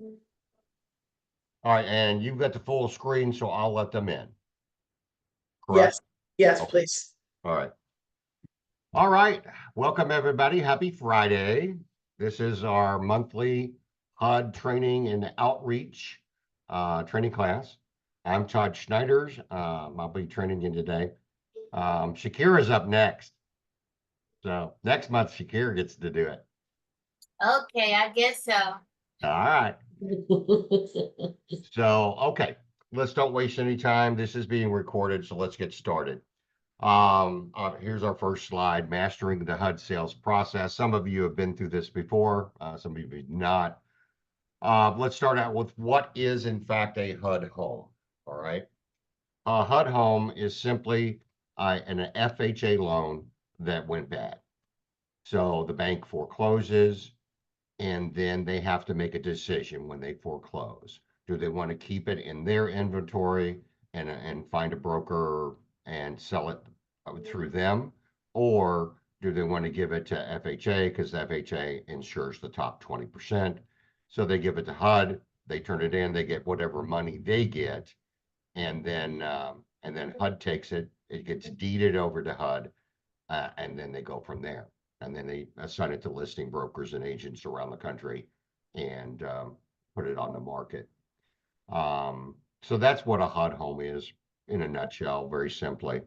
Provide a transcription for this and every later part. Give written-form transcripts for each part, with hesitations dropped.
All right, and you've got the full screen, so I'll let them in. Correct? Yes, yes, Okay. please. All right. All right. Welcome, everybody. Happy Friday. This is our monthly HUD training and outreach training class. I'm Todd Schneiders. I'll be training you today. Shakira's up next. So next month, Shakira gets to do it. Okay, I guess so. All right. So, okay, let's don't waste any time. This is being recorded, so let's get started. Here's our first slide, mastering the HUD sales process. Some of you have been through this before, some of you have not. Let's start out with what is in fact a HUD home. All right. A HUD home is simply an FHA loan that went bad. So the bank forecloses, and then they have to make a decision when they foreclose. Do they want to keep it in their inventory and find a broker and sell it through them? Or do they want to give it to FHA because FHA insures the top 20%? So they give it to HUD, they turn it in, they get whatever money they get, and then HUD takes it, it gets deeded over to HUD, and then they go from there. And then they assign it to listing brokers and agents around the country and put it on the market. So that's what a HUD home is in a nutshell, very simply.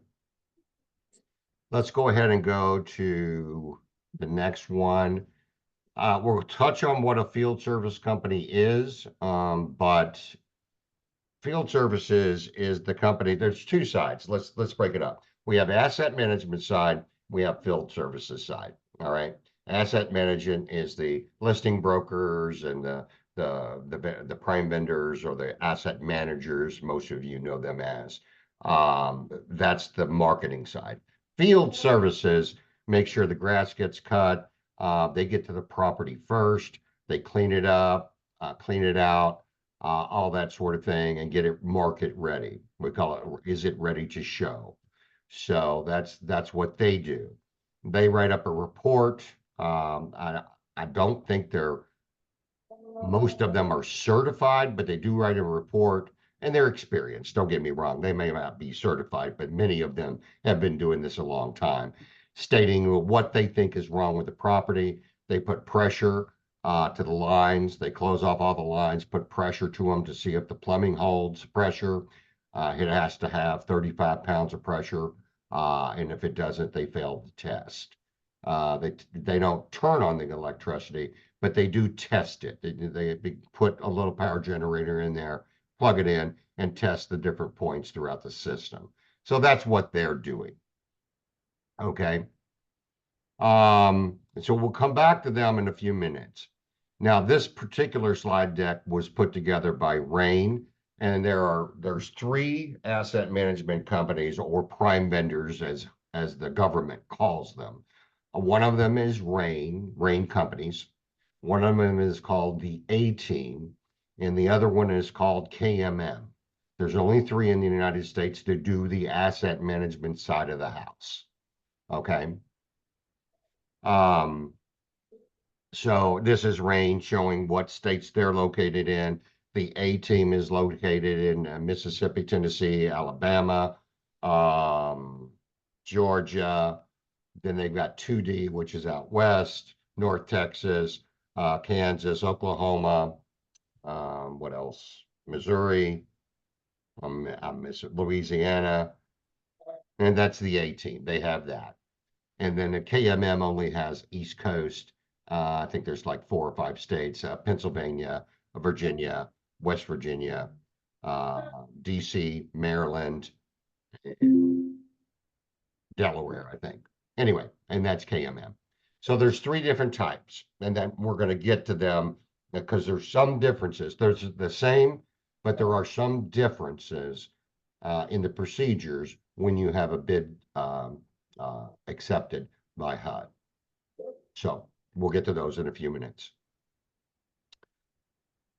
Let's go ahead and go to the next one. We'll touch on what a field service company is, but field services is the company. There's two sides. Let's break it up. We have asset management side, we have field services side. All right. Asset management is the listing brokers and the prime vendors or the asset managers. Most of you know them as. That's the marketing side. Field services make sure the grass gets cut. They get to the property first. They clean it up, clean it out, all that sort of thing, and get it market ready. We call it, is it ready to show? So that's what they do. They write up a report. I don't think most of them are certified, but they do write a report and they're experienced. Don't get me wrong. They may not be certified, but many of them have been doing this a long time, stating what they think is wrong with the property. They put pressure to the lines. They close off all the lines, put pressure to them to see if the plumbing holds pressure. It has to have 35 pounds of pressure. And if it doesn't, they fail the test. They don't turn on the electricity, but they do test it. They put a little power generator in there, plug it in, and test the different points throughout the system. So that's what they're doing. Okay. So we'll come back to them in a few minutes. Now, this particular slide deck was put together by Rain, and there's three asset management companies or prime vendors as the government calls them. One of them is Rain Companies. One of them is called the A Team, and the other one is called KMM. There's only three in the United States that do the asset management side of the house. Okay. So this is Rain showing what states they're located in. The A Team is located in Mississippi, Tennessee, Alabama, Georgia. Then they've got 2D, which is out west, North Texas, Kansas, Oklahoma. What else? Missouri. I miss Louisiana. And that's the A Team. They have that. And then the KMM only has East Coast. I think there's like 4 or 5 states, Pennsylvania, Virginia, West Virginia, DC, Maryland, Delaware, I think. Anyway, and that's KMM. So there's 3 different types, and then we're going to get to them because there's some differences. There's the same, but there are some differences in the procedures when you have a bid accepted by HUD. So we'll get to those in a few minutes.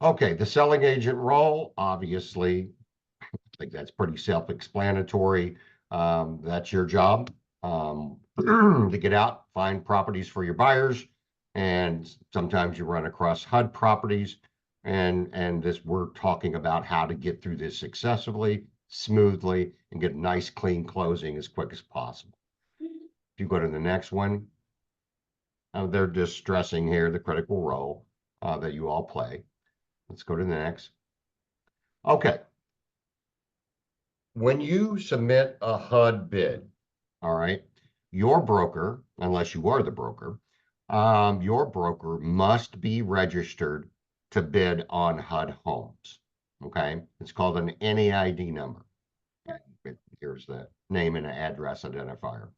Okay, the selling agent role, obviously, I think that's pretty self-explanatory. That's your job to get out, find properties for your buyers, and sometimes you run across HUD properties, And this, we're talking about how to get through this successfully, smoothly, and get a nice, clean closing as quick as possible. If you go to the next one, they're just stressing here the critical role that you all play. Let's go to the next. Okay. When you submit a HUD bid, all right, your broker, unless you are the broker, your broker must be registered to bid on HUD homes. Okay, it's called an NAID number. Here's the name and address identifier.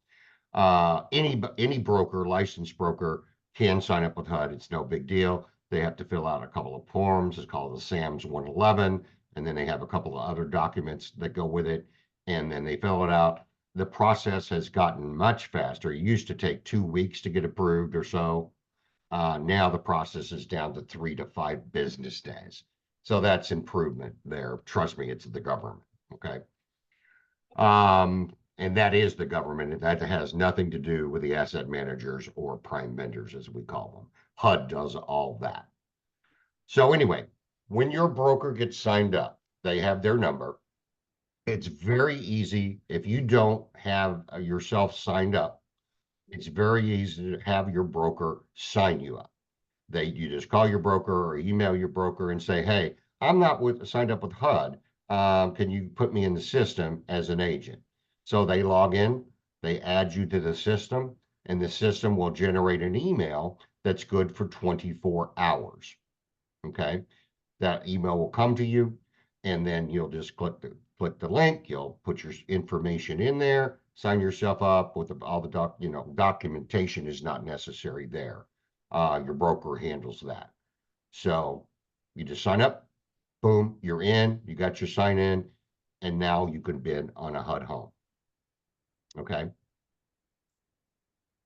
Any broker, licensed broker, can sign up with HUD. It's no big deal. They have to fill out a couple of forms. It's called the SAMS 111, and then they have a couple of other documents that go with it, and then they fill it out. The process has gotten much faster. It used to take 2 weeks to get approved or so. Now the process is down to 3 to 5 business days. So that's improvement there. Trust me, it's the government. Okay. And that is the government. That has nothing to do with the asset managers or prime vendors, as we call them. HUD does all that. So anyway, when your broker gets signed up, they have their number. It's very easy. If you don't have yourself signed up, it's very easy to have your broker sign you up. You just call your broker or email your broker and say, hey, I'm not signed up with HUD. Can you put me in the system as an agent? So they log in, they add you to the system, and the system will generate an email that's good for 24 hours. Okay. That email will come to you, and then you'll just click the link. You'll put your information in there, sign yourself up with all the documentation is not necessary there. Your broker handles that. So you just sign up, boom, you're in, you got your sign in, and now you can bid on a HUD home. Okay.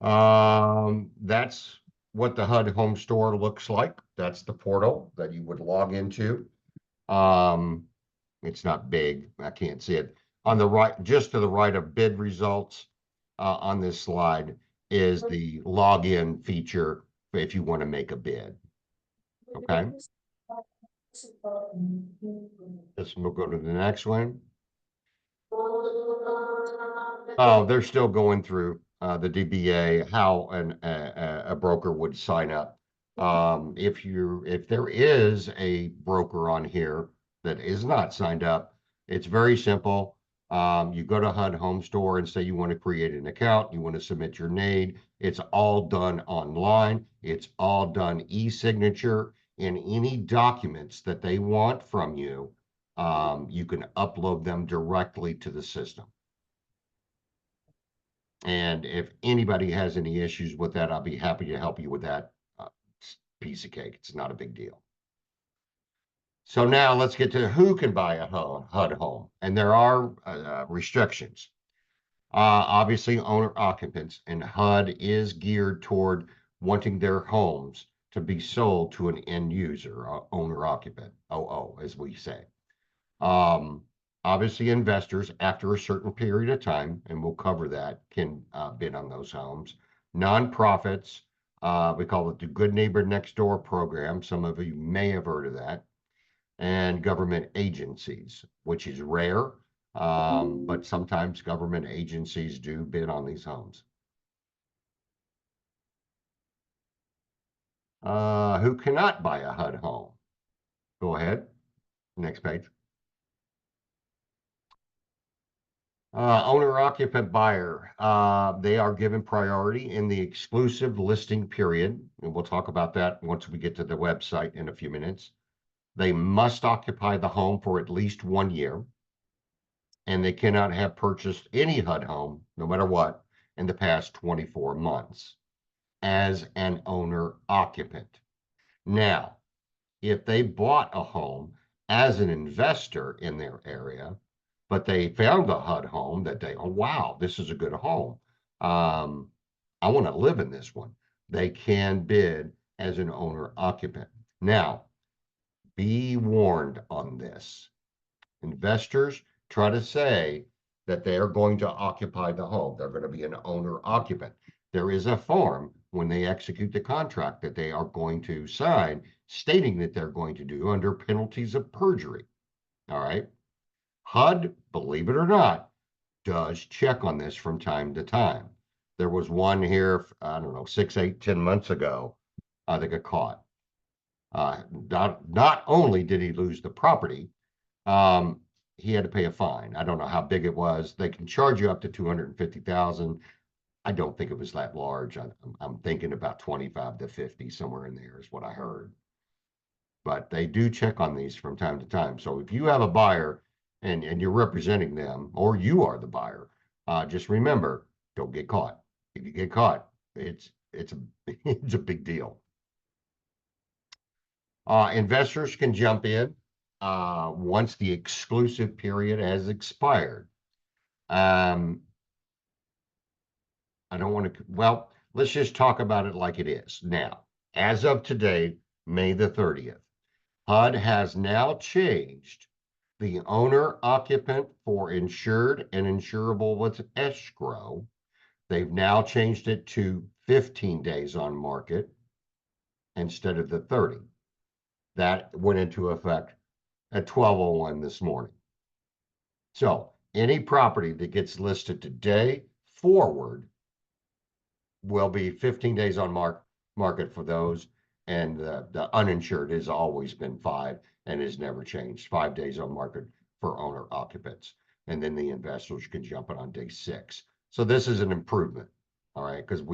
That's what the HUD home store looks like. That's the portal that you would log into. It's not big. I can't see it. On the right, just to the right of bid results, on this slide is the login feature if you want to make a bid. Okay. We'll go to the next one. Oh, they're still going through the DBA, how a broker would sign up. If there is a broker on here that is not signed up, it's very simple. You go to HUD Home Store and say you want to create an account, you want to submit your name. It's all done online. It's all done e-signature, and any documents that they want from you, you can upload them directly to the system. And if anybody has any issues with that, I'll be happy to help you with that piece of cake. It's not a big deal. So now let's get to who can buy a HUD home. And there are restrictions. Obviously, owner occupants, and HUD is geared toward wanting their homes to be sold to an end user, owner occupant, OO, as we say. Obviously, investors, after a certain period of time, and we'll cover that, can bid on those homes. Nonprofits, we call it the Good Neighbor Next Door program. Some of you may have heard of that. And government agencies, which is rare, but sometimes government agencies do bid on these homes. Who cannot buy a HUD home? Go ahead. Next page. Owner occupant buyer, they are given priority in the exclusive listing period. And we'll talk about that once we get to the website in a few minutes. They must occupy the home for at least 1 year. And they cannot have purchased any HUD home, no matter what, in the past 24 months as an owner occupant. Now, if they bought a home as an investor in their area, but they found a HUD home that oh, wow, this is a good home. I want to live in this one. They can bid as an owner occupant. Now, be warned on this. Investors try to say that they are going to occupy the home. They're going to be an owner occupant. There is a form when they execute the contract that they are going to sign stating that they're going to do under penalties of perjury. All right. HUD, believe it or not, does check on this from time to time. There was one here, I don't know, 6, 8, 10 months ago that got caught. Not only did he lose the property, he had to pay a fine. I don't know how big it was. They can charge you up to 250,000. I don't think it was that large. I'm thinking about 25 to 50, somewhere in there is what I heard. But they do check on these from time to time. So if you have a buyer and you're representing them, or you are the buyer, just remember, don't get caught. If you get caught, it's a it's a big deal. Investors can jump in once the exclusive period has expired. I don't want to, well, let's just talk about it like it is. Now, as of today, May the 30th, HUD has now changed the owner occupant for insured and insurable with escrow. They've now changed it to 15 days on market instead of the 30. That went into effect at 12:01 this morning. So any property that gets listed today forward will be 15 days on market for those. And the uninsured has always been 5 and has never changed. 5 days on market for owner occupants. And then the investors can jump in on day 6. So this is an improvement. All right. Because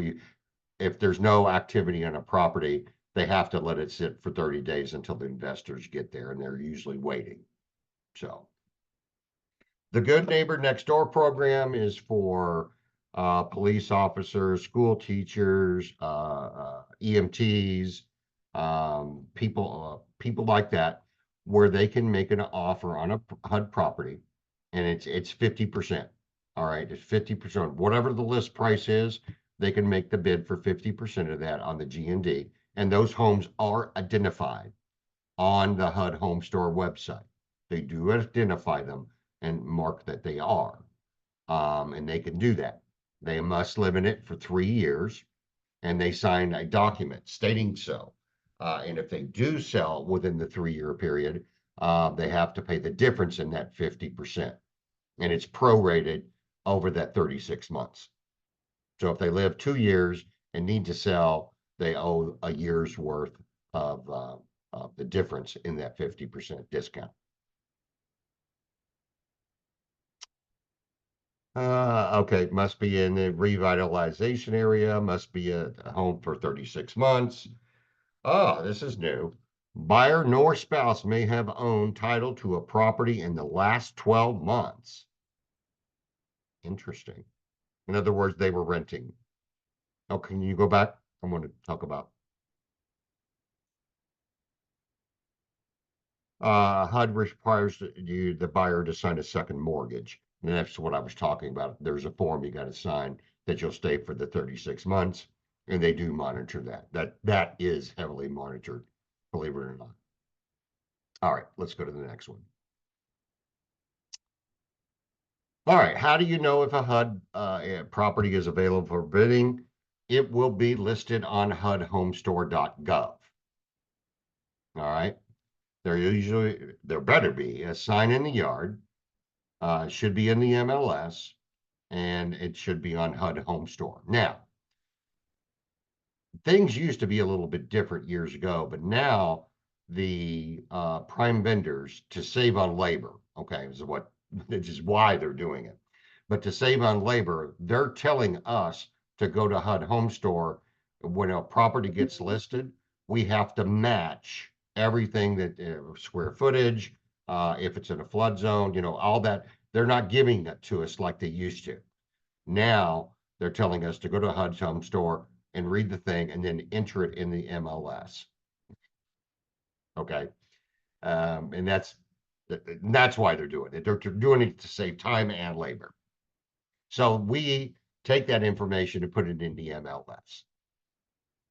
if there's no activity on a property, they have to let it sit for 30 days until the investors get there, and they're usually waiting. So the Good Neighbor Next Door program is for police officers, school teachers, EMTs, people like that, where they can make an offer on a HUD property, and it's 50%. All right, it's 50%. Whatever the list price is, they can make the bid for 50% of that on the G&D, and those homes are identified on the HUD Home Store website. They do identify them and mark that they are. And they can do that. They must live in it for 3 years, and they sign a document stating so. And if they do sell within the 3-year period, they have to pay the difference in that 50%. And it's prorated over that 36 months. So if they live 2 years and need to sell, they owe a year's worth of the difference in that 50% discount. Okay, must be in the revitalization area, must be a home for 36 months. Oh, this is new. Buyer nor spouse may have owned title to a property in the last 12 months. Interesting. In other words, they were renting. Oh, can you go back? I want to talk about. HUD requires the buyer to sign a second mortgage. And that's what I was talking about. There's a form you got to sign that you'll stay for the 36 months. And they do monitor that. That is heavily monitored, believe it or not. All right, let's go to the next one. All right, how do you know if a HUD property is available for bidding? It will be listed on HUDHomestore.gov. All right, there better be a sign in the yard, should be in the MLS, and it should be on HUD Home Store. Now, things used to be a little bit different years ago, but now the prime vendors, to save on labor, okay, this is why they're doing it. But to save on labor, they're telling us to go to HUD Home Store. When a property gets listed, we have to match everything that square footage, if it's in a flood zone, all that. They're not giving it to us like they used to. Now they're telling us to go to HUD's Home Store and read the thing and then enter it in the MLS. Okay. And that's why they're doing it. They're doing it to save time and labor. So we take that information and put it in the MLS.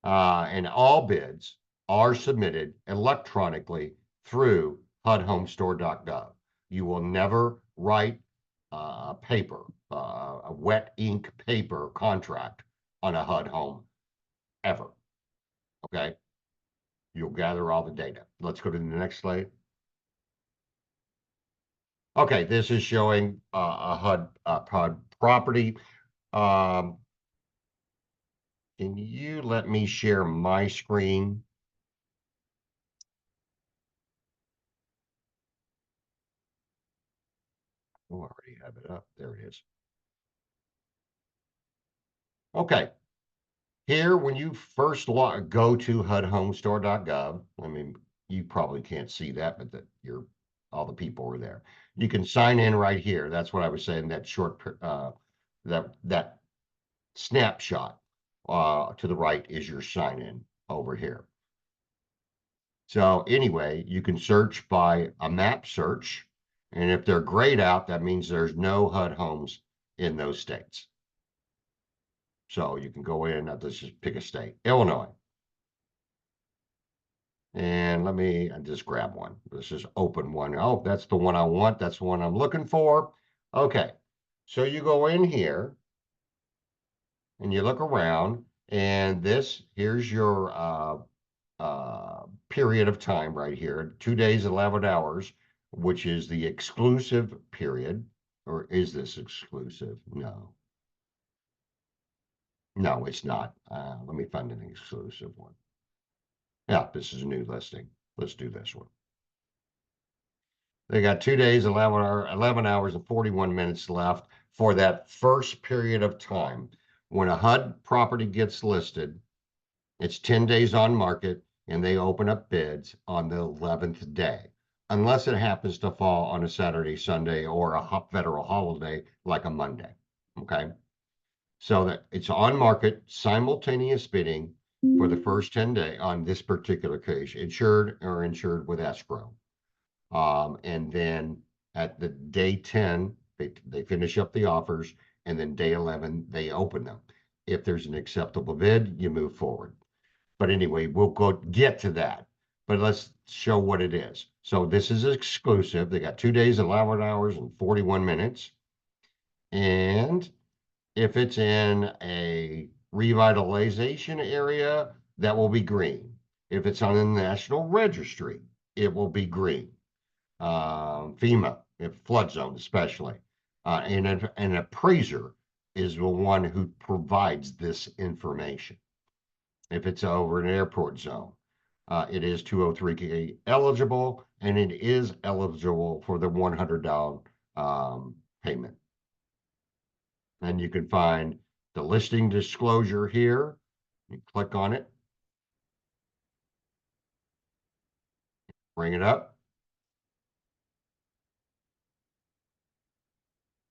And all bids are submitted electronically through HUDHomestore.gov. You will never write a paper, a wet ink paper contract on a HUD home ever. Okay. You'll gather all the data. Let's go to the next slide. Okay, this is showing a HUD property. Can you let me share my screen? Oh, I already have it up. There it is. Okay. Here, when you first go to HUDHomestore.gov, I mean, you probably can't see that, but all the people are there. You can sign in right here. That's what I was saying. That that snapshot to the right is your sign in over here. So anyway, you can search by a map search, and if they're grayed out, that means there's no HUD homes in those states. So you can go in, let's just pick a state, Illinois. And let me just grab one. Let's just open one. Oh, that's the one I want. That's the one I'm looking for. Okay. So you go in here and you look around, and here's your period of time right here, 2 days, 11 hours, which is the exclusive period. Or is this exclusive? No. No, it's not. Let me find an exclusive one. Yeah, this is a new listing. Let's do this one. They got 2 days, 11 hours and 41 minutes left for that first period of time. When a HUD property gets listed, it's 10 days on market and they open up bids on the 11th day, unless it happens to fall on a Saturday, Sunday, or a federal holiday like a Monday. Okay. So that it's on market, simultaneous bidding for the first 10 days on this particular case, insured or insured with escrow. And then at the day 10, they finish up the offers, and then day 11, they open them. If there's an acceptable bid, you move forward. But anyway, we'll get to that. But let's show what it is. So this is exclusive. They got 2 days, 11 hours, and 41 minutes. And if it's in a revitalization area, that will be green. If it's on the National Registry, it will be green. FEMA, if flood zone especially. And an appraiser is the one who provides this information. If it's over an airport zone, it is 203K eligible, and it is eligible for the $100 payment. And you can find the listing disclosure here. You click on it, bring it up,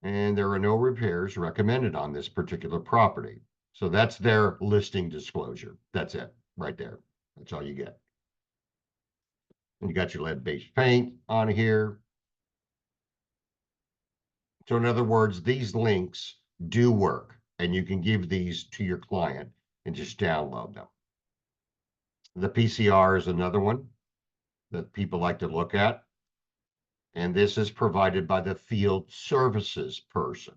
and there are no repairs recommended on this particular property. So that's their listing disclosure. That's it right there. That's all you get. And you got your lead-based paint on here. So in other words, these links do work, and you can give these to your client and just download them. The PCR is another one that people like to look at. And this is provided by the field services person.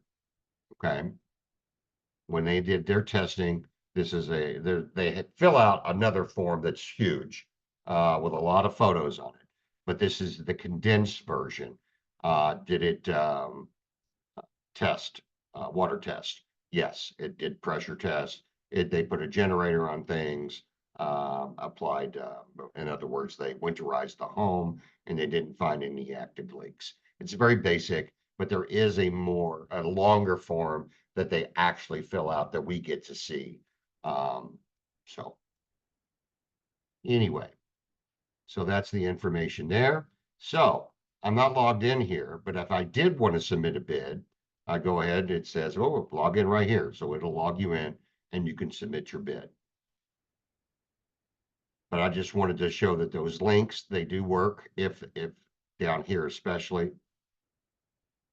Okay. When they did their testing, this is they fill out another form that's huge with a lot of photos on it. But this is the condensed version. Did it test, water test? Yes, it did pressure test. They put a generator on things, applied, in other words, they winterized the home and they didn't find any active leaks. It's very basic, but there is a longer form that they actually fill out that we get to see. So anyway, so that's the information there. So I'm not logged in here, but if I did want to submit a bid, I go ahead, it says, oh, log in right here. So it'll log you in and you can submit your bid. But I just wanted to show that those links, they do work if down here, especially.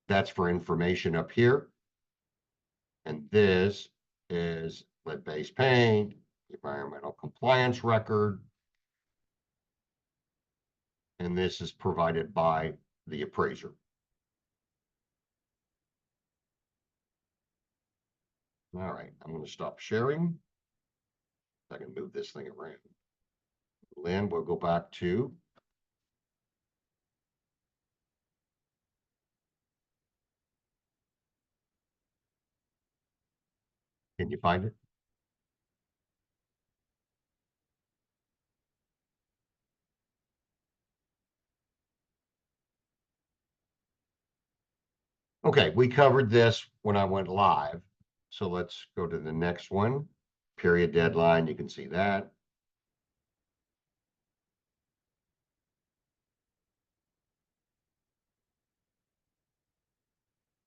That's for information up here. And this is lead-based paint, environmental compliance record. And this is provided by the appraiser. All right, I'm going to stop sharing. I can move this thing around. Lynn, we'll go back to. Can you find it? Okay, we covered this when I went live. So let's go to the next one. Period deadline, you can see that.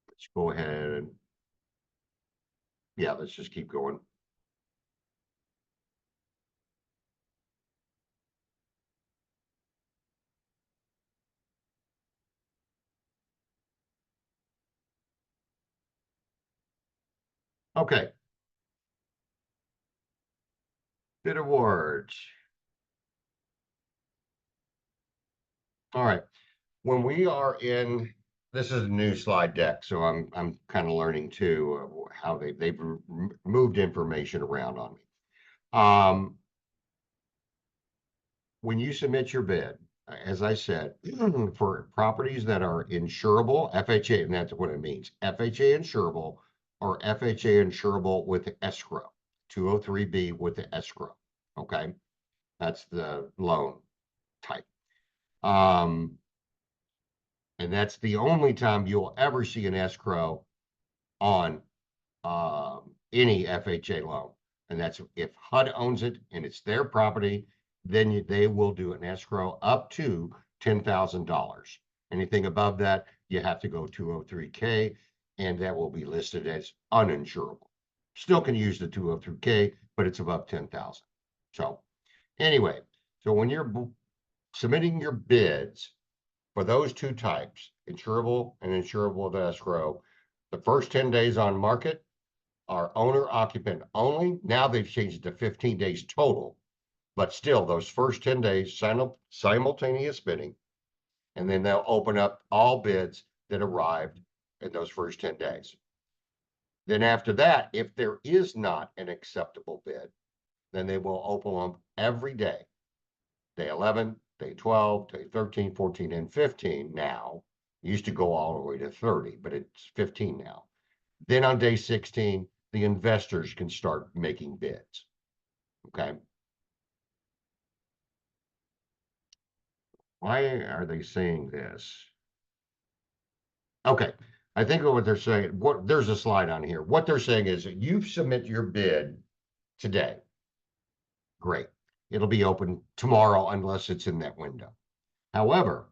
Let's go ahead and, yeah, let's just keep going. Okay. Bid awards. All right. When we are in, this is a new slide deck, so I'm kind of learning too how they've moved information around on me. When you submit your bid, as I said, for properties that are insurable, FHA, and that's what it means, FHA insurable or FHA insurable with escrow, 203B with the escrow. Okay, that's the loan type. And that's the only time you'll ever see an escrow on any FHA loan. And that's if HUD owns it and it's their property, then they will do an escrow up to $10,000. Anything above that, you have to go 203K, and that will be listed as uninsurable. Still can use the 203K, but it's above 10,000. So anyway, so when you're submitting your bids for those two types, insurable and insurable with escrow, the first 10 days on market are owner occupant only. Now they've changed it to 15 days total, but still those first 10 days simultaneous bidding. And then they'll open up all bids that arrived in those first 10 days. Then after that, if there is not an acceptable bid, then they will open them every day. Day 11, day 12, day 13, 14, and 15 now. It used to go all the way to 30, but it's 15 now. Then on day 16, the investors can start making bids. Okay. Why are they saying this? Okay. I think what they're saying, there's a slide on here. What they're saying is that you submit your bid today. Great. It'll be open tomorrow unless it's in that window. However,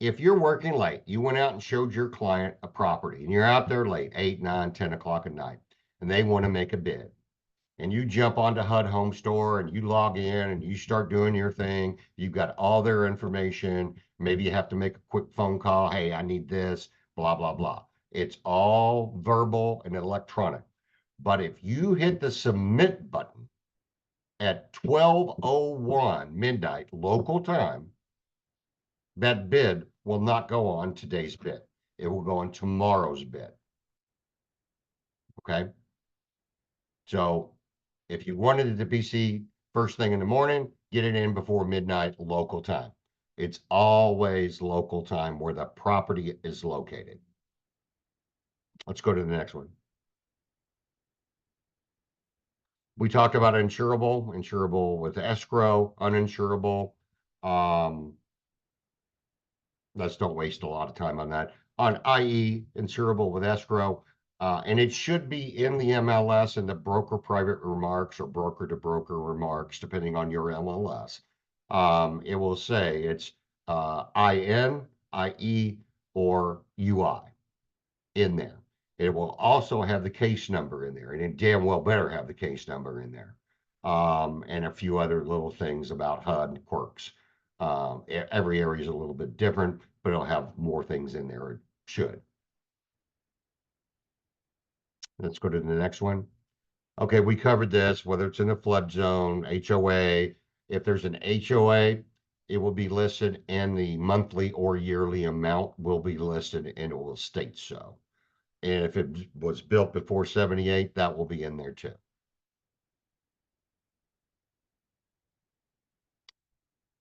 if you're working late, you went out and showed your client a property and you're out there late, 8, 9, 10 o'clock at night, and they want to make a bid. And you jump onto HUD Home Store and you log in and you start doing your thing. You've got all their information. Maybe you have to make a quick phone call. Hey, I need this, blah, blah, blah. It's all verbal and electronic. But if you hit the submit button at 12:01 midnight local time, that bid will not go on today's bid. It will go on tomorrow's bid. Okay. So if you wanted it to be see first thing in the morning, get it in before midnight local time. It's always local time where the property is located. Let's go to the next one. We talked about insurable with escrow, uninsurable. Let's don't waste a lot of time on that. On IE, insurable with escrow, and it should be in the MLS and the broker private remarks or broker to broker remarks, depending on your MLS. It will say it's IN, IE, or UI in there. It will also have the case number in there, and it damn well better have the case number in there. And a few other little things about HUD quirks. Every area is a little bit different, but it'll have more things in there. It should. Let's go to the next one. Okay, we covered this, whether it's in a flood zone, HOA. If there's an HOA, it will be listed and the monthly or yearly amount will be listed and it will state so. And if it was built before 78, that will be in there too.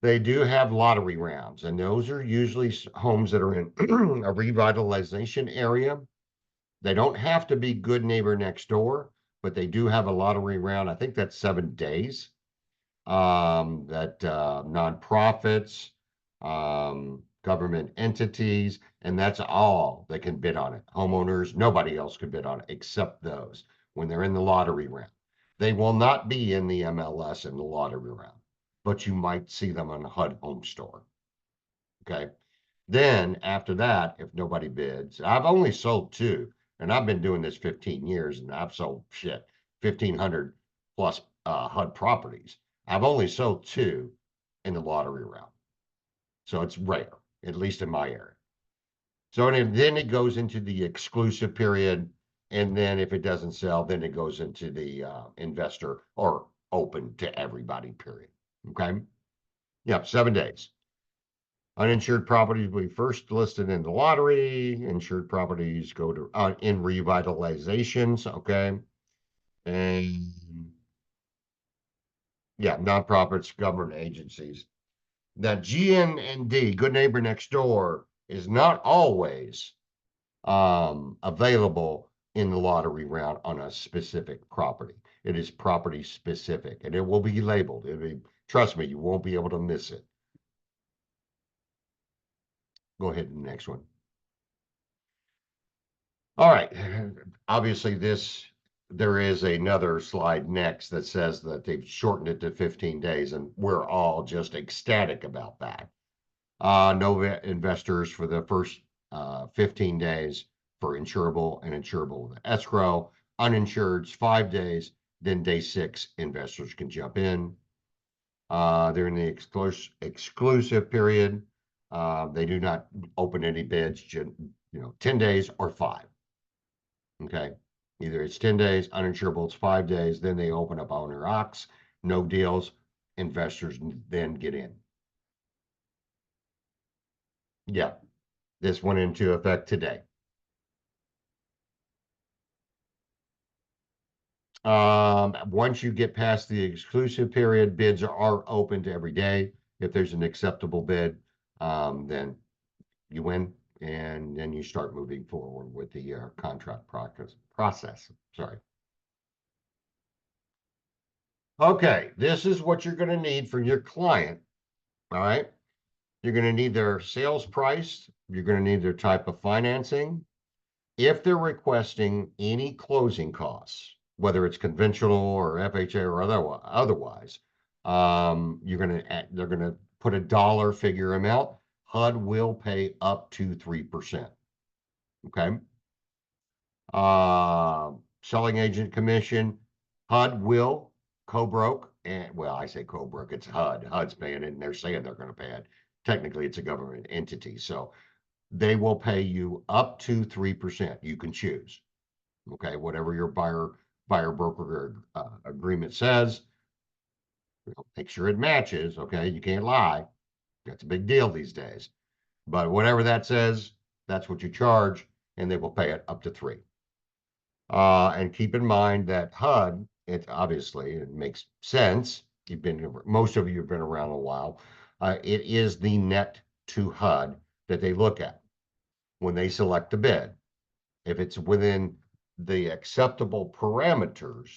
They do have lottery rounds, and those are usually homes that are in a revitalization area. They don't have to be good neighbor next door, but they do have a lottery round. I think that's 7 days. That nonprofits, government entities, and that's all they can bid on it. Homeowners, nobody else can bid on it except those when they're in the lottery round. They will not be in the MLS in the lottery round, but you might see them on the HUD Home Store. Okay. Then after that, if nobody bids, I've only sold two, and I've been doing this 15 years, and I've sold 1,500 plus HUD properties. I've only sold two in the lottery round, so it's rare, at least in my area. So then it goes into the exclusive period, and then if it doesn't sell, then it goes into the investor or open to everybody period. Okay. Yep, 7 days. Uninsured properties will be first listed in the lottery. Insured properties go to in revitalizations. Okay. And yeah, nonprofits, government agencies. Now, GND, Good Neighbor Next Door, is not always available in the lottery round on a specific property. It is property specific, and it will be labeled. Trust me, you won't be able to miss it. Go ahead to the next one. All right. Obviously, there is another slide next that says that they've shortened it to 15 days, and we're all just ecstatic about that. No investors for the first 15 days for insurable and insurable with escrow. Uninsured's 5 days. Then day 6, investors can jump in. They're in the exclusive period. They do not open any bids, 10 days or 5. Okay. Either it's 10 days, uninsurable, it's 5 days. Then they open up owner ox, no deals. Investors then get in. Yeah. This went into effect today. Once you get past the exclusive period, bids are open to every day. If there's an acceptable bid, then you win, and then you start moving forward with the contract process. Sorry. Okay, this is what you're going to need for your client. All right. You're going to need their sales price. You're going to need their type of financing. If they're requesting any closing costs, whether it's conventional or FHA or otherwise, they're going to put a dollar figure amount. HUD will pay up to 3%. Okay. Selling agent commission, HUD will co-broke, and well, I say co-broke, it's HUD. HUD's paying it, and they're saying they're going to pay it. Technically, it's a government entity, so they will pay you up to 3%. You can choose. Okay, whatever your buyer broker agreement says, make sure it matches. Okay, you can't lie. That's a big deal these days. But whatever that says, that's what you charge, and they will pay it up to 3. And keep in mind that HUD, it makes sense. Most of you have been around a while. It is the net to HUD that they look at when they select a bid. If it's within the acceptable parameters,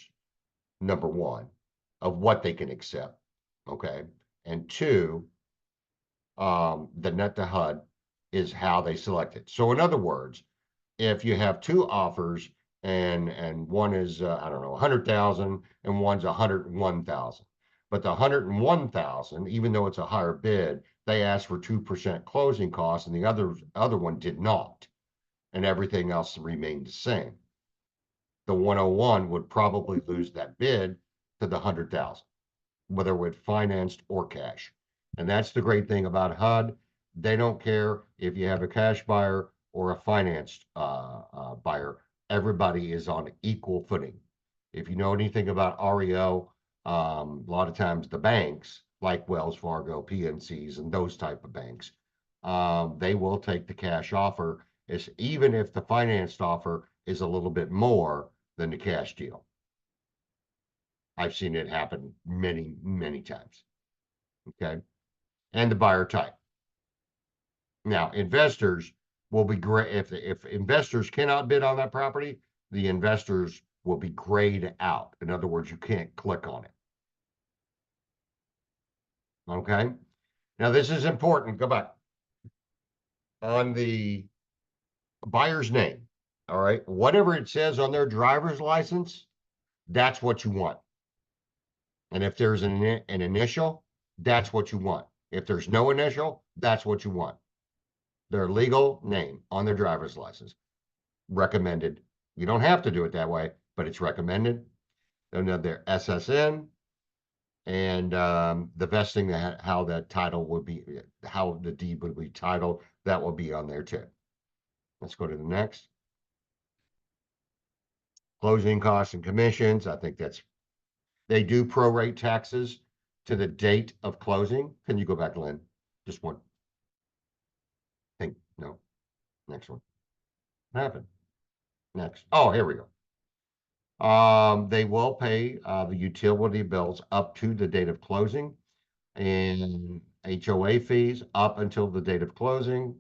number one, of what they can accept, okay, and 2, the net to HUD is how they select it. So in other words, if you have 2 offers and one is I don't know 100,000 and one's 101,000, but the 101,000, even though it's a higher bid, they asked for 2% closing costs, and the other one did not, and everything else remained the same. The 101 would probably lose that bid to the 100,000, whether it's financed or cash. And that's the great thing about HUD. They don't care if you have a cash buyer or a financed buyer. Everybody is on equal footing. If you know anything about REO, a lot of times the banks like Wells Fargo, PNCs, and those type of banks, they will take the cash offer, even if the financed offer is a little bit more than the cash deal. I've seen it happen many, many times. Okay. and the buyer type. Now, investors will be great if investors cannot bid on that property, the investors will be grayed out. In other words, you can't click on it. Okay. Now, this is important. Go back on the buyer's name. All right. Whatever it says on their driver's license, that's what you want. And if there's an initial, that's what you want. If there's no initial, that's what you want. Their legal name on their driver's license. Recommended. You don't have to do it that way, but it's recommended. Then their SSN and the vesting, how that title would be, how the deed would be titled, that will be on there too. Let's go to the next. Closing costs and commissions. I think they do prorate taxes to the date of closing. Can you go back, Lynn? Just one. Think, no. Next one. What happened? Next. Oh, here we go. They will pay the utility bills up to the date of closing and HOA fees up until the date of closing.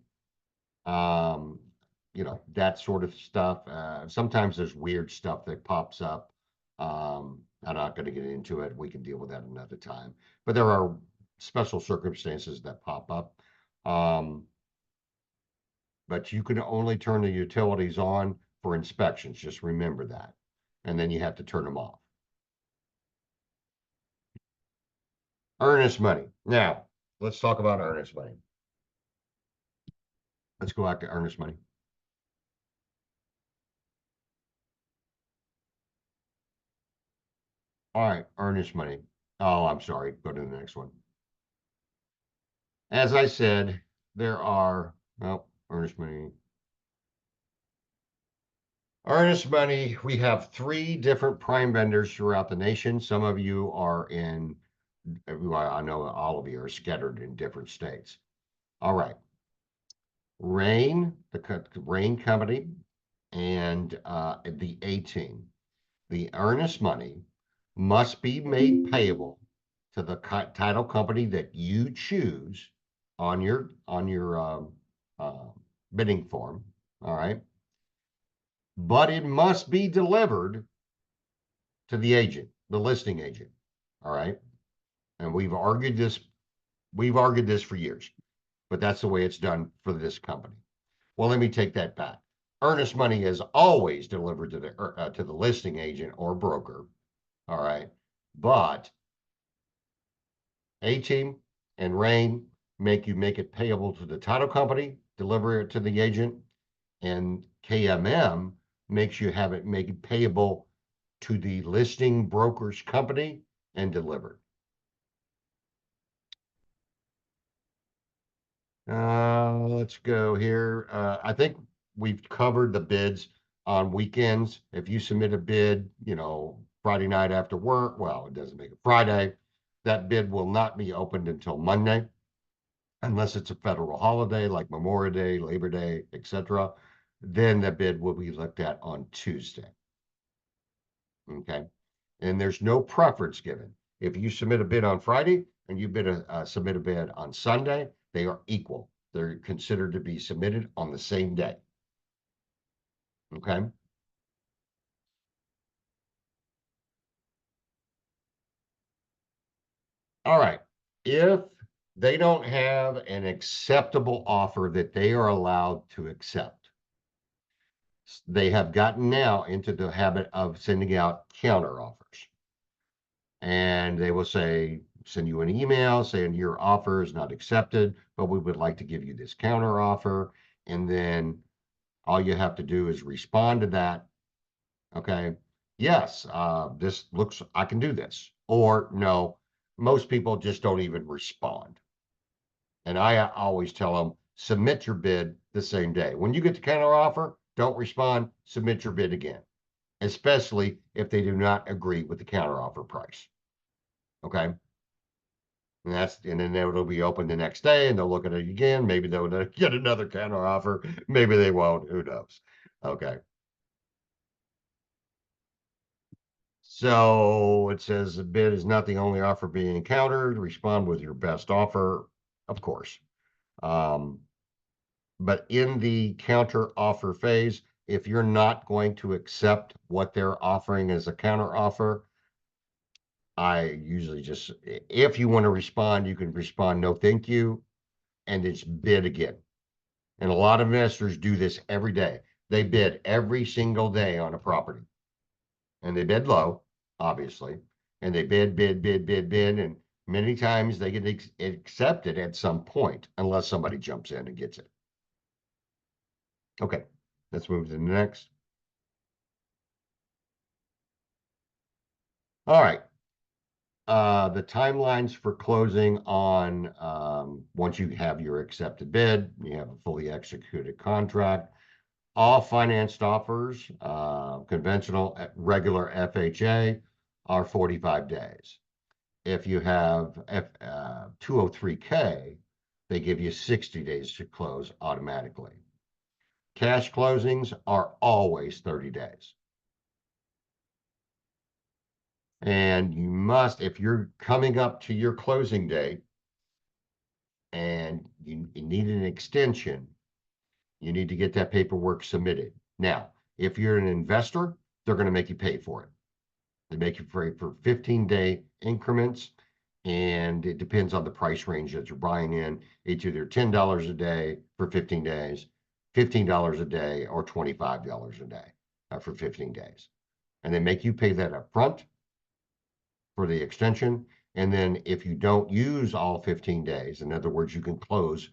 That sort of stuff. Sometimes there's weird stuff that pops up. I'm not going to get into it. We can deal with that another time. But there are special circumstances that pop up. But you can only turn the utilities on for inspections. Just remember that. And then you have to turn them off. Earnest money. Now, let's talk about earnest money. Let's go back to earnest money. All right, earnest money. Oh, I'm sorry. Go to the next one. As I said, there are, earnest money. Earnest money, we have 3 different prime vendors throughout the nation. Some of you are in, I know all of you are scattered in different states. All right. Rain, the Rain Company, and the A-Team. The earnest money must be made payable to the title company that you choose on your bidding form. All right. But it must be delivered to the agent, the listing agent. All right. And we've argued this for years, but that's the way it's done for this company. Well, let me take that back. Earnest money is always delivered to the listing agent or broker. All right. But A-Team and Rain make it payable to the title company, deliver it to the agent, and KMM makes you have it make it payable to the listing broker's company and delivered. Let's go here. I think we've covered the bids on weekends. If you submit a bid, Friday night after work, well, it doesn't make it Friday. That bid will not be opened until Monday, unless it's a federal holiday like Memorial Day, Labor Day, etc. Then the bid will be looked at on Tuesday. Okay. And there's no preference given. If you submit a bid on Friday and you submit a bid on Sunday, they are equal. They're considered to be submitted on the same day. Okay. All right. If they don't have an acceptable offer that they are allowed to accept, they have gotten now into the habit of sending out counter offers. And they will send you an email saying your offer is not accepted, but we would like to give you this counter offer. And then all you have to do is respond to that. Okay. Yes, I can do this. Or no, most people just don't even respond. And I always tell them, submit your bid the same day. When you get the counter offer, don't respond, submit your bid again, especially if they do not agree with the counter offer price. Okay. And then it'll be open the next day and they'll look at it again. Maybe they'll get another counter offer. Maybe they won't. Who knows? Okay. So it says the bid is not the only offer being encountered. Respond with your best offer. of course. But in the counter offer phase, if you're not going to accept what they're offering as a counter offer, I usually just, if you want to respond, you can respond, no, thank you, and it's bid again. And a lot of investors do this every day. They bid every single day on a property. And they bid low, obviously. And they bid, and many times they get accepted at some point, unless somebody jumps in and gets it. Okay, let's move to the next. All right. The timelines for closing on once you have your accepted bid, you have a fully executed contract. All financed offers, conventional, regular FHA, are 45 days. If you have 203K, they give you 60 days to close automatically. Cash closings are always 30 days. And you must, if you're coming up to your closing date and you need an extension, you need to get that paperwork submitted. Now, if you're an investor, they're going to make you pay for it. They make you pay for 15-day increments, and it depends on the price range that you're buying in. It's either $10 a day for 15 days, $15 a day, or $25 a day for 15 days. And they make you pay that up front for the extension. And then if you don't use all 15 days, in other words, you can close,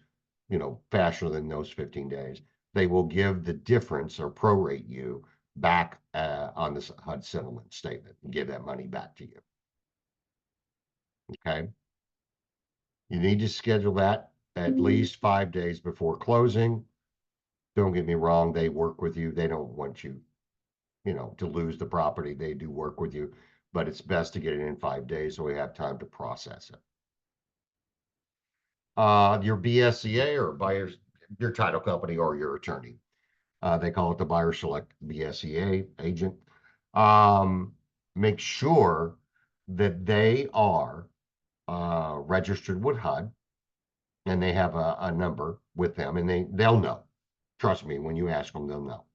faster than those 15 days, they will give the difference or prorate you back on this HUD settlement statement and give that money back to you. Okay. You need to schedule that at least 5 days before closing. Don't get me wrong, they work with you. They don't want you, to lose the property. They do work with you, but it's best to get it in 5 days so we have time to process it. Your BSCA or buyers, your title company or your attorney. They call it the buyer select BSCA agent. Make sure that they are registered with HUD and they have a number with them, and they'll know. Trust me, when you ask them, they'll know.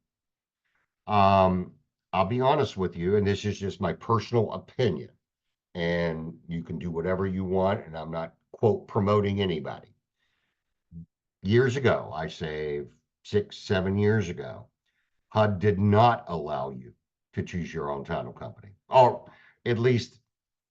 I'll be honest with you, and this is just my personal opinion, and you can do whatever you want, and I'm not, quote, promoting anybody. Years ago, I say 6, 7 years ago, HUD did not allow you to choose your own title company, or at least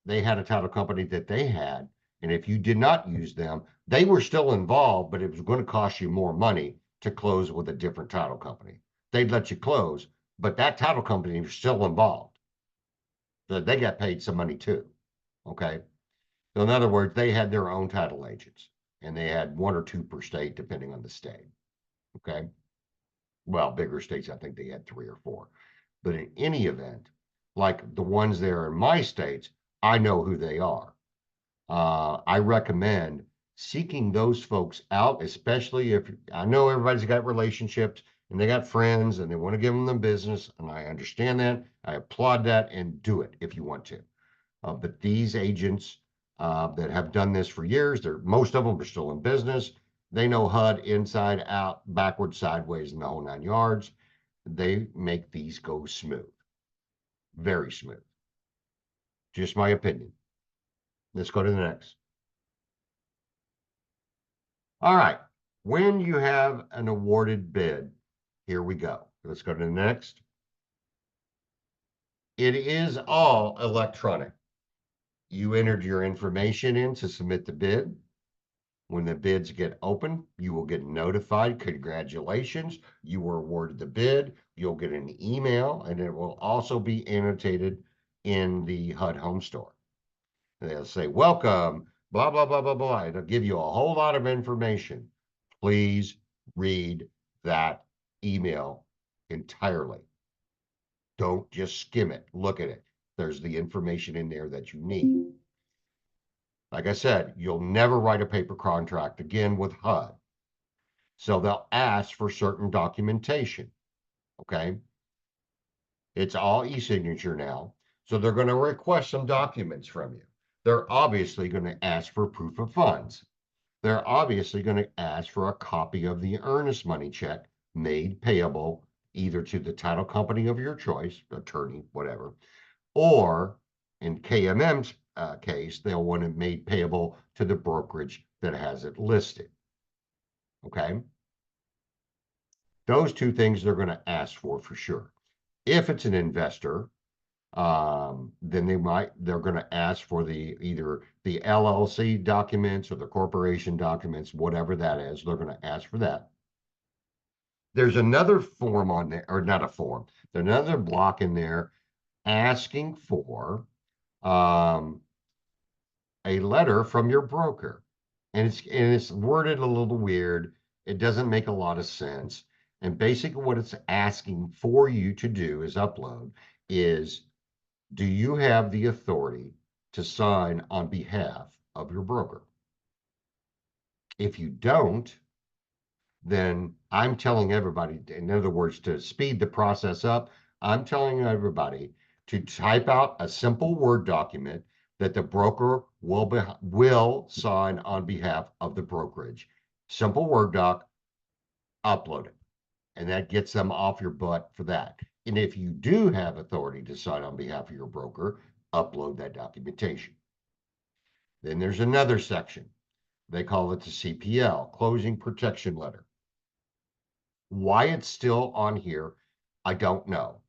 they had a title company that they had. And if you did not use them, they were still involved, but it was going to cost you more money to close with a different title company. They'd let you close, but that title company was still involved. So they got paid some money too. Okay. So in other words, they had their own title agents, and they had 1 or 2 per state, depending on the state. Okay. Well, bigger states, I think they had 3 or 4. But in any event, like the ones there in my states, I know who they are. I recommend seeking those folks out, especially if I know everybody's got relationships and they got friends and they want to give them the business. And I understand that. I applaud that, and do it if you want to. But these agents that have done this for years, most of them are still in business. They know HUD inside out, backwards, sideways, and the whole 9 yards. They make these go smooth, very smooth. Just my opinion. Let's go to the next. All right. When you have an awarded bid, here we go. Let's go to the next. It is all electronic. You entered your information in to submit the bid. When the bids get open, you will get notified. Congratulations, you were awarded the bid. You'll get an email, and it will also be annotated in the HUD Home store. And they'll say, welcome, blah, blah, blah, blah, blah. It'll give you a whole lot of information. Please read that email entirely. Don't just skim it. Look at it. There's the information in there that you need. Like I said, you'll never write a paper contract again with HUD. So they'll ask for certain documentation. Okay. It's all e-signature now. So they're going to request some documents from you. They're obviously going to ask for proof of funds. they're obviously going to ask for a copy of the earnest money check made payable either to the title company of your choice, attorney, whatever, or in KMM's case, they'll want it made payable to the brokerage that has it listed. Okay. Those two things they're going to ask for sure. If it's an investor, then they're going to ask for either the LLC documents or the corporation documents, whatever that is. They're going to ask for that. There's another form on there, or not a form. There's another block in there asking for a letter from your broker, and it's worded a little weird. It doesn't make a lot of sense. And basically, what it's asking for you to do is upload is, do you have the authority to sign on behalf of your broker? If you don't, then I'm telling everybody, in other words, to speed the process up, I'm telling everybody to type out a simple Word document that the broker will sign on behalf of the brokerage. Simple Word doc, upload it. And that gets them off your butt for that. And if you do have authority to sign on behalf of your broker, upload that documentation. Then there's another section. They call it the CPL, Closing Protection Letter. Why it's still on here, I don't know.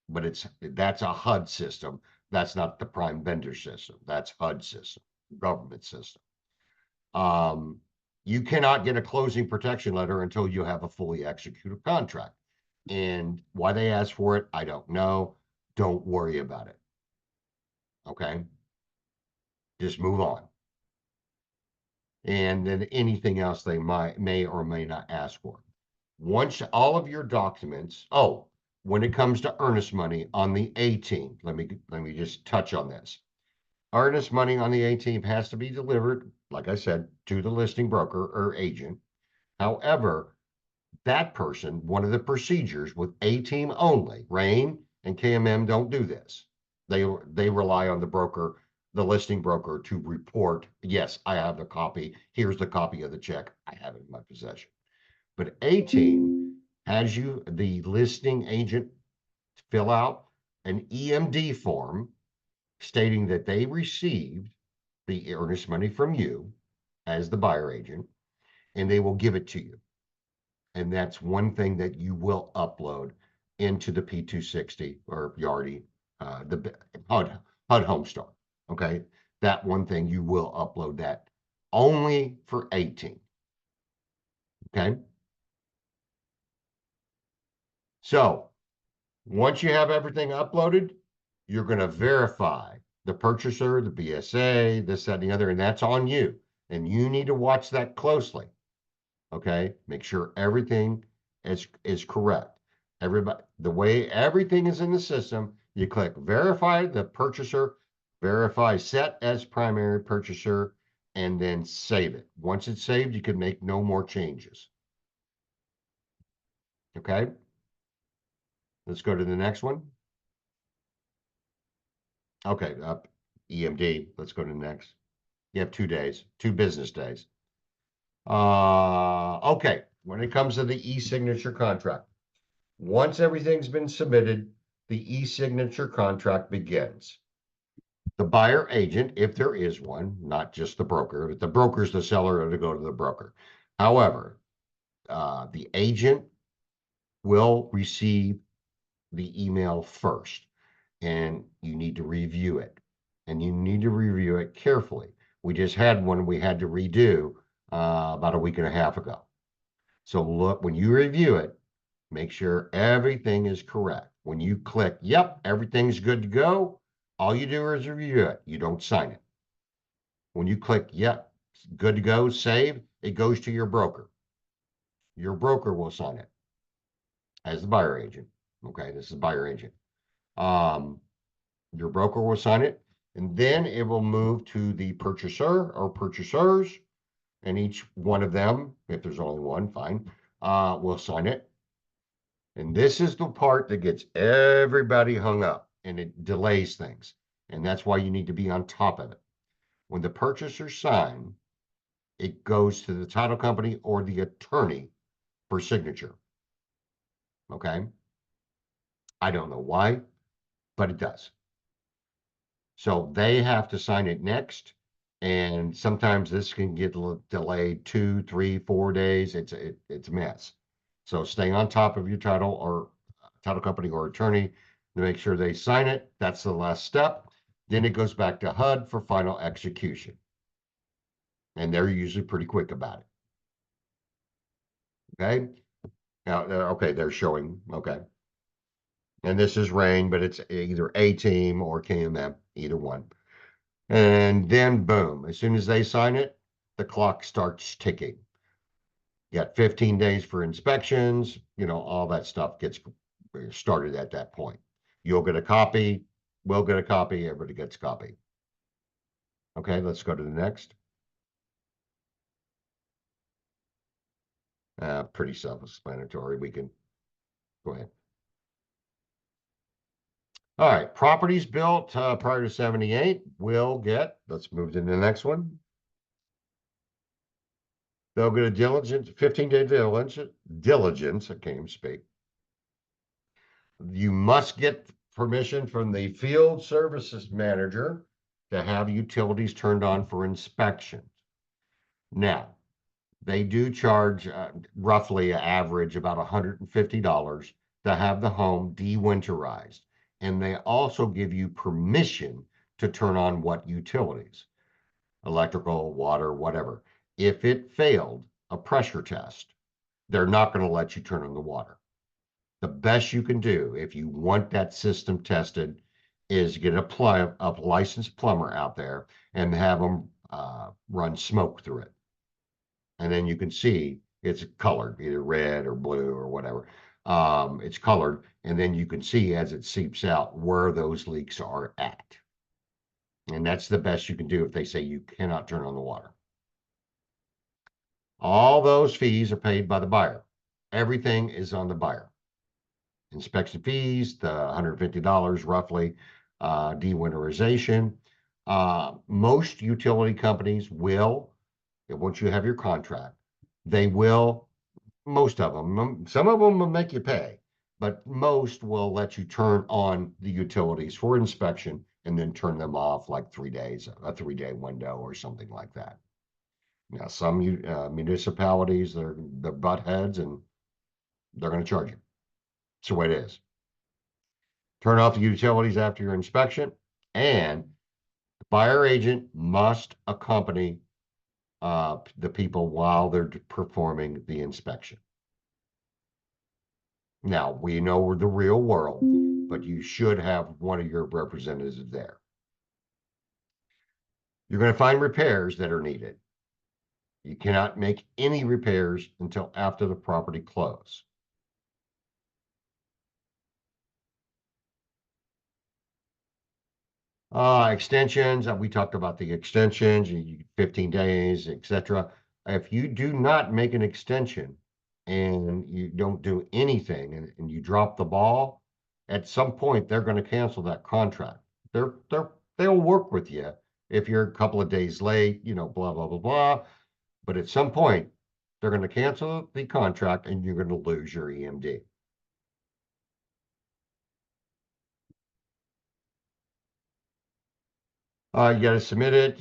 But that's a HUD system. That's not the prime vendor system. That's HUD system, government system. You cannot get a closing protection letter until you have a fully executed contract. And why they ask for it, I don't know. Don't worry about it. Okay. Just move on. And then anything else they may or may not ask for. Once all of your documents, when it comes to earnest money on the 18th, let me just touch on this. Earnest money on the 18th has to be delivered, like I said, to the listing broker or agent. However, that person, one of the procedures with A-Team only, Rain and KMM don't do this. They rely on the broker, the listing broker, to report, yes, I have the copy. Here's the copy of the check. I have it in my possession. But A-Team has you, the listing agent, fill out an EMD form stating that they received the earnest money from you as the buyer agent, and they will give it to you. And that's one thing that you will upload into the P260 or Yardi, the HUD Home Store. Okay. That one thing you will upload that only for 18. Okay. So once you have everything uploaded, you're going to verify the purchaser, the BSA, this, that, and the other, and that's on you. And you need to watch that closely. Okay, make sure everything is correct. Everybody, the way everything is in the system, you click verify the purchaser, verify set as primary purchaser, and then save it. Once it's saved, you can make no more changes. Okay, let's go to the next one. Okay, up EMD. Let's go to the next. You have 2 days, 2 business days. Okay, when it comes to the e-signature contract, once everything's been submitted, the e-signature contract begins. The buyer agent, if there is one, not just the broker, if the broker's the seller, it'll go to the broker. However, the agent will receive the email first, and you need to review it. And you need to review it carefully. We just had one we had to redo about a week and a half ago. So look, when you review it, make sure everything is correct. When you click, yep, everything's good to go, all you do is review it. You don't sign it. When you click, yep, good to go, save, it goes to your broker. Your broker will sign it as the buyer agent. Okay, this is buyer agent. Your broker will sign it, and then it will move to the purchaser or purchasers, and each one of them, if there's only one, fine, will sign it. And this is the part that gets everybody hung up and it delays things. And that's why you need to be on top of it. When the purchaser sign, it goes to the title company or the attorney for signature. Okay. I don't know why, but it does. So they have to sign it next. And sometimes this can get delayed 2, 3, 4 days. It's a mess. So stay on top of your title or title company or attorney to make sure they sign it. That's the last step. Then it goes back to HUD for final execution. And they're usually pretty quick about it. Okay. Now, okay, they're showing. Okay. And this is rain, but it's either A team or KMM, either one. And then boom, as soon as they sign it, the clock starts ticking. You got 15 days for inspections, all that stuff gets started at that point. You'll get a copy, we'll get a copy, everybody gets a copy. Okay, let's go to the next. Pretty self-explanatory. We can go ahead. All right, properties built prior to 78 will get, let's move to the next one. They'll get a 15-day diligence, I can't even speak. You must get permission from the field services manager to have utilities turned on for inspection. Now, they do charge roughly an average about $150 to have the home de-winterized. And they also give you permission to turn on what utilities, electrical, water, whatever. If it failed a pressure test, they're not going to let you turn on the water. The best you can do if you want that system tested is get a licensed plumber out there and have them run smoke through it. And then you can see it's colored, either red or blue or whatever. It's colored, and then you can see as it seeps out where those leaks are at. And that's the best you can do if they say you cannot turn on the water. All those fees are paid by the buyer. Everything is on the buyer. Inspection fees, the $150 roughly, de-winterization. Most utility companies will, once you have your contract, they will, most of them, some of them will make you pay, but most will let you turn on the utilities for inspection and then turn them off like 3 days, a 3-day window or something like that. Now, some municipalities, they're butt heads and they're going to charge you. It's the way it is. Turn off the utilities after your inspection, and the buyer agent must accompany the people while they're performing the inspection. Now, we know the real world, but you should have one of your representatives there. You're going to find repairs that are needed. You cannot make any repairs until after the property close. Extensions, we talked about the extensions, 15 days, etc. If you do not make an extension and you don't do anything and you drop the ball, at some point they're going to cancel that contract. They'll work with you if you're a couple of days late, blah, blah, blah, blah. But at some point, they're going to cancel the contract and you're going to lose your EMD. You got to submit it.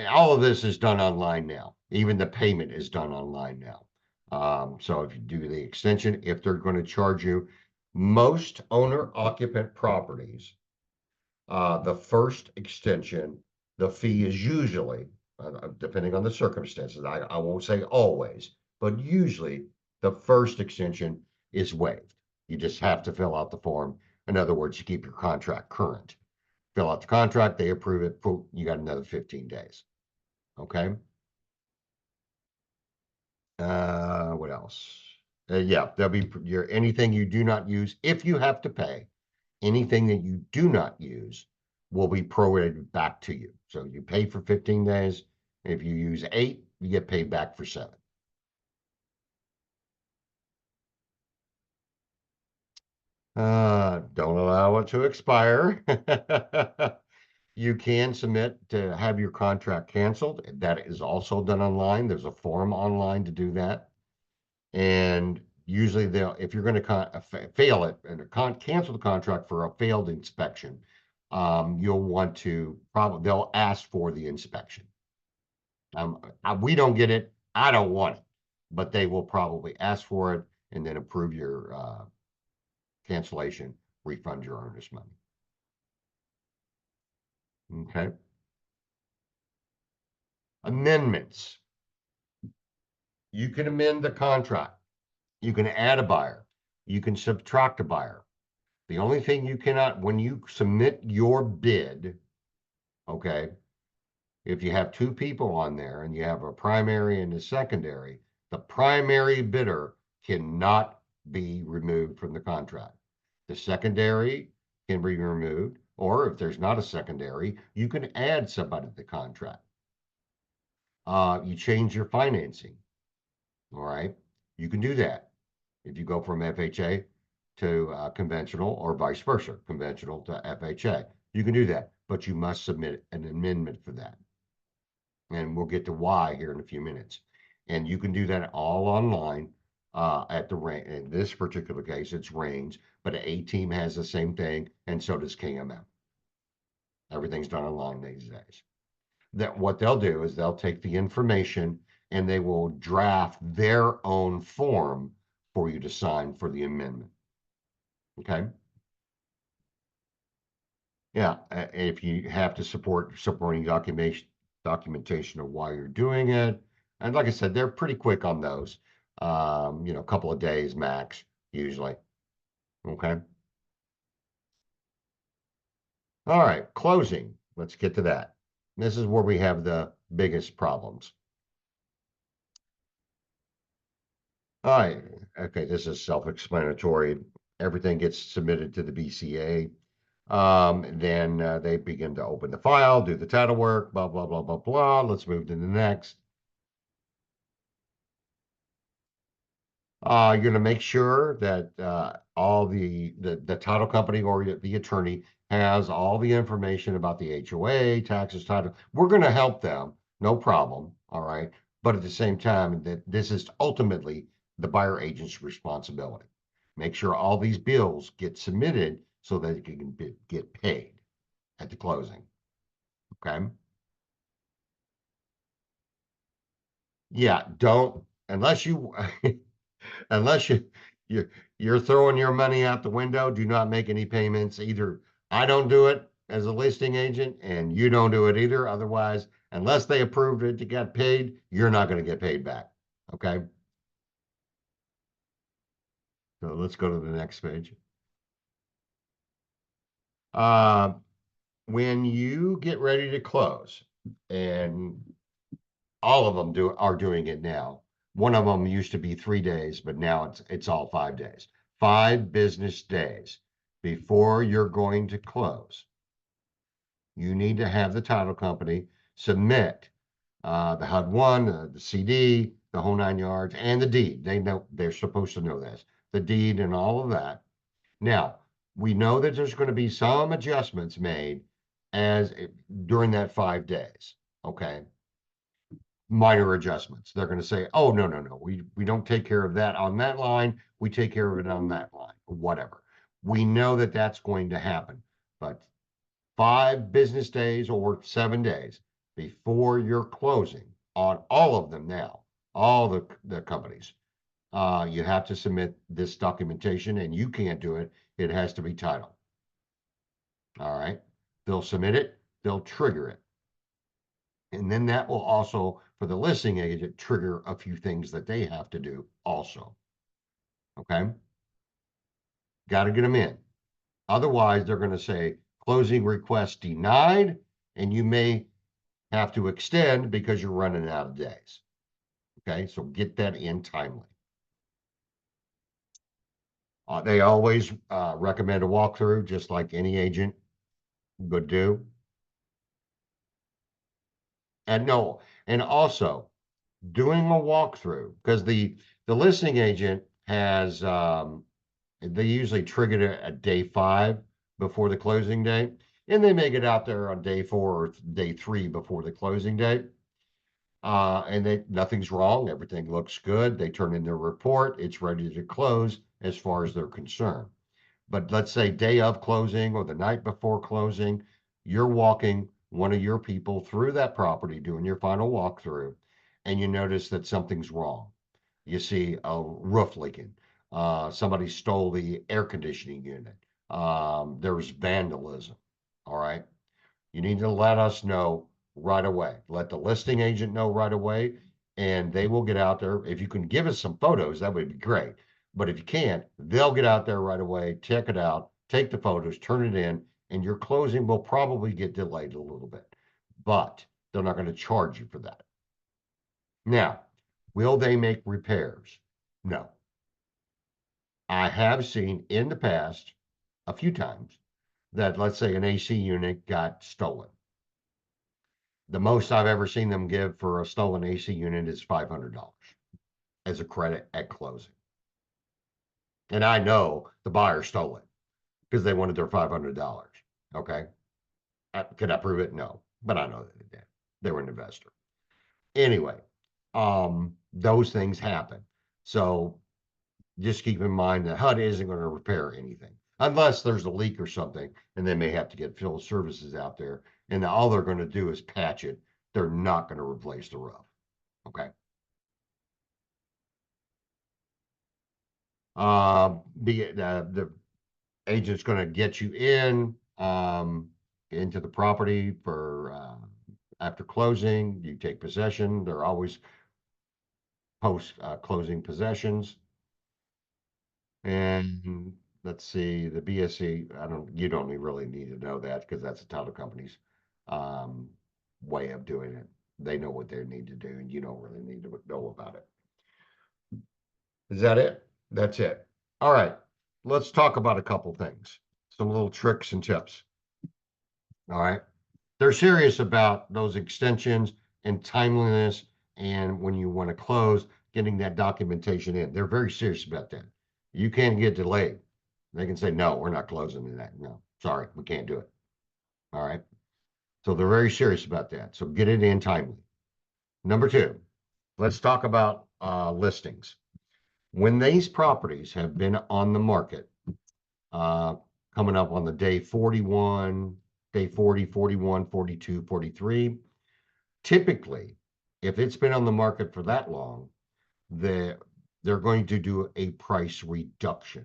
All of this is done online now. Even the payment is done online now. So if you do the extension, if they're going to charge you, most owner occupant properties, the first extension, the fee is usually, depending on the circumstances, I won't say always, but usually the first extension is waived. You just have to fill out the form. In other words, you keep your contract current. Fill out the contract, they approve it, you got another 15 days. Okay. What else? Yeah, there'll be anything you do not use. If you have to pay, anything that you do not use will be prorated back to you. So you pay for 15 days. If you use 8, you get paid back for 7. Don't allow it to expire. You can submit to have your contract canceled. That is also done online. There's a form online to do that. And usually they'll, if you're going to fail it and cancel the contract for a failed inspection, you'll want to they'll ask for the inspection. We don't get it. I don't want it, but they will probably ask for it and then approve your cancellation, refund your earnest money. Okay. Amendments. You can amend the contract. You can add a buyer. You can subtract a buyer. The only thing you cannot, when you submit your bid, okay, if you have two people on there and you have a primary and a secondary, the primary bidder cannot be removed from the contract. The secondary can be removed, or if there's not a secondary, you can add somebody to the contract. You change your financing. All right. You can do that if you go from FHA to conventional or vice versa, conventional to FHA. You can do that, but you must submit an amendment for that. And we'll get to why here in a few minutes. And you can do that all online at the range. In this particular case, it's range, but A-Team has the same thing, and so does KMM. Everything's done online these days. That what they'll do is they'll take the information and they will draft their own form for you to sign for the amendment. Okay. Yeah, if you have to supporting documentation of why you're doing it. And like I said, they're pretty quick on those. A couple of days max, usually. Okay. All right, closing. Let's get to that. This is where we have the biggest problems. All right. Okay, this is self-explanatory. Everything gets submitted to the BCA. Then they begin to open the file, do the title work, blah, blah, blah, blah, blah. Let's move to the next. You're going to make sure that all the title company or the attorney has all the information about the HOA, taxes, title. We're going to help them, no problem. All right. But at the same time, that this is ultimately the buyer agent's responsibility. Make sure all these bills get submitted so that it can get paid at the closing. Okay. Yeah. Don't, unless you, unless you're you're throwing your money out the window, do not make any payments. Either I don't do it as a listing agent and you don't do it either. Otherwise, unless they approved it to get paid, you're not going to get paid back. Okay. So let's go to the next page. Uh, when you get ready to close, and all of them are doing it now. One of them used to be 3 days, but now it's all 5 days. 5 business days before you're going to close. You need to have the title company submit the HUD one, the CD, the whole 9 yards, and the deed. They know they're supposed to know this, the deed and all of that. Now we know that there's going to be some adjustments made as during that 5 days. Okay, minor adjustments. They're going to say, oh, no, no, no, we don't take care of that on that line. We take care of it on that line, or whatever. We know that that's going to happen, but 5 business days or 7 days before you're closing on all of them now, all the companies, you have to submit this documentation and you can't do it. It has to be title. All right. They'll submit it. They'll trigger it. And then that will also, for the listing agent, trigger a few things that they have to do also. Okay. Got to get them in. Otherwise, they're going to say closing request denied, and you may have to extend because you're running out of days. Okay. So get that in timely. They always recommend a walkthrough, just like any agent would do. And no, and also doing a walkthrough, because the listing agent has they usually trigger it at day 5 before the closing date. and they may get out there on day 4 or day 3 before the closing date. And nothing's wrong. Everything looks good. They turn in their report. It's ready to close as far as they're concerned. But let's say day of closing or the night before closing, you're walking one of your people through that property doing your final walkthrough, and you notice that something's wrong. You see a roof leaking. Somebody stole the air conditioning unit. There's vandalism. All right. You need to let us know right away. Let the listing agent know right away, and they will get out there. If you can give us some photos, that would be great. But if you can't, they'll get out there right away, check it out, take the photos, turn it in, and your closing will probably get delayed a little bit. But they're not going to charge you for that. Now, will they make repairs? No. I have seen in the past a few times that, let's say, an AC unit got stolen. The most I've ever seen them give for a stolen AC unit is $500 as a credit at closing. And I know the buyer stole it because they wanted their $500. Okay. Could I prove it? No, but I know that they did. They were an investor. Anyway, those things happen. So just keep in mind that HUD isn't going to repair anything unless there's a leak or something, and they may have to get field services out there. And all they're going to do is patch it. They're not going to replace the roof. Okay. The agent's going to get you into the property for after closing. You take possession. They're always post closing possessions. And let's see, the BSC. You don't really need to know that because that's a title company's way of doing it. They know what they need to do, and you don't really need to know about it. Is that it? That's it. All right. Let's talk about a couple things, some little tricks and tips. All right. They're serious about those extensions and timeliness, and when you want to close, getting that documentation in. They're very serious about that. You can't get delayed. They can say, no, we're not closing that. No, sorry, we can't do it. All right. So they're very serious about that. So get it in timely. Number 2, let's talk about listings. When these properties have been on the market, coming up on the day 41, day 40, 41, 42, 43, typically, if it's been on the market for that long, they're going to do a price reduction.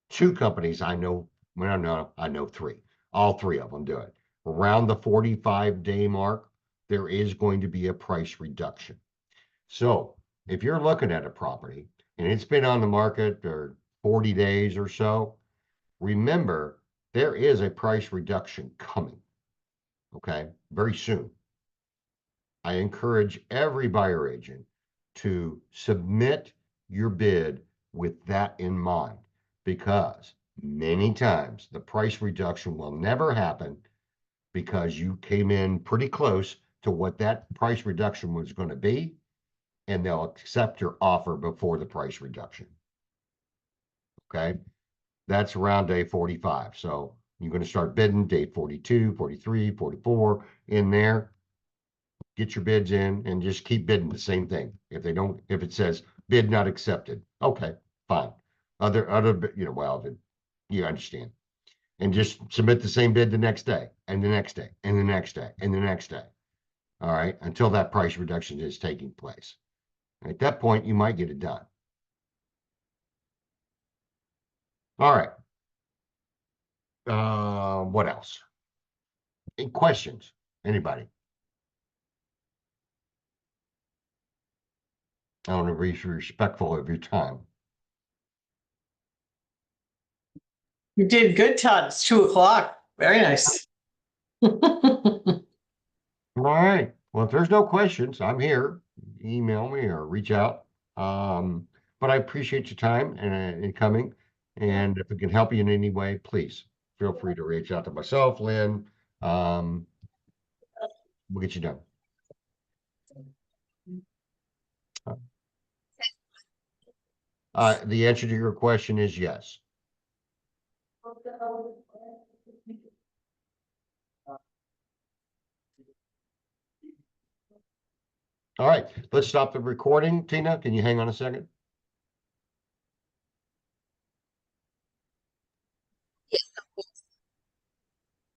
2 companies I know, well, no, I know 3. All 3 of them do it. Around the 45-day mark, there is going to be a price reduction. So if you're looking at a property and it's been on the market for 40 days or so, remember there is a price reduction coming. Okay, very soon. I encourage every buyer agent to submit your bid with that in mind, because many times the price reduction will never happen because you came in pretty close to what that price reduction was going to be, and they'll accept your offer before the price reduction. Okay, that's around day 45. So you're going to start bidding day 42, 43, 44 in there. Get your bids in and just keep bidding the same thing. If it says bid not accepted, okay, fine. Well, you understand. And just submit the same bid the next day, and the next day, and the next day, and the next day. All right, until that price reduction is taking place. At that point, you might get it done. All right. What else? Any questions? Anybody? I want to be respectful of your time. You did good, Todd. It's 2:00. Very nice. All right. Well, if there's no questions, I'm here. Email me or reach out. But I appreciate your time and coming. And if it can help you in any way, please feel free to reach out to myself, Lynn. We'll get you done. The answer to your question is yes. All right, let's stop the recording. Tina, can you hang on a second?